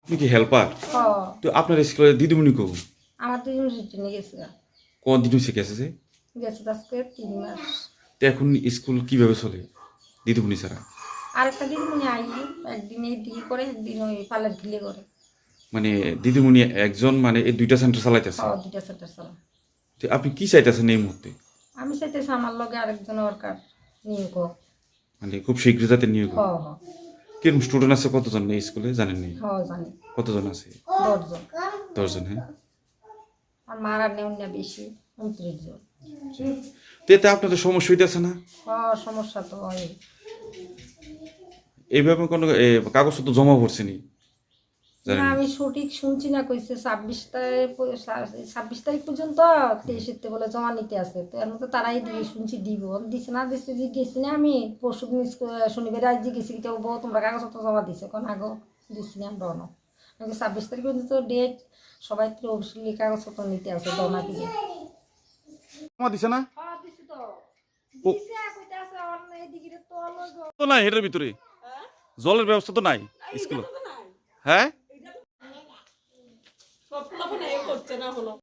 আপনি কি হেল্পার? হ তো আপনার স্কুলে দিদিমণি কো? আমার 2 জন ট্রেনে গেছে কদিন শিখে গেছে যে? গেছে আজকে 3 মাস। তো এখন স্কুল কিভাবে চলে দিদিমণি ছাড়া? আরেকটা দিদিমণি আই একদিন এইদিকে করে একদিন ওই পার্লার খিলে করে। মানে দিদিমণি একজন মানে এই দুইটা সেন্টার চালাইতেছে। 2টা সেন্টার চালা। তো আপনি কি চাইতেছেন এই মুহূর্তে? আমি চাইতেছি আমার লগে আরেকজন ওয়ার্কার নিয়োগ হোক। মানে খুব শীঘ্র যাতে নিয়োগ হ হয়। হ কিরকম স্টুডেন্ট আছে কতজন এই স্কুলে জানেন নি? হ জানি কতজন আছে? 10 জন। 10 জন, হ্যাঁ। আর মারা নেউন না বেশি 29 জন। তো এতে আপনাদের সমস্যা হইতেছে না? সমস্যা তো হয়। এইভাবে কোনো কাগজপত্র জমা পড়ছে নি? না জানেন? আমি সঠিক শুনছি না কইছে 26 তারিখ পর্যন্ত 23 বলে জমা নিতে আছে, তো এর মধ্যে তারাই দিয়ে শুনছি দিব দিছে না দিচ্ছে যে গেছি না আমি পরশু দিন শনিবার আজ যে গেছি তো বউ তোমরা কাগজপত্র জমা দিছে কোন আগো দিছি না আমরা না 26 তারিখ পর্যন্ত ডেট সবাই তো অবশ্যই কাগজপত্র নিতে আছে দনা দিয়ে। জমা দিছে না? হ্যাঁ দিছি তো ও দিছে কইতে আছে অন্য এদিকে তো তো নাই এটার ভিতরে জলের ব্যবস্থা তো নাই স্কুলে, হ্যাঁ। সব করছে না হলো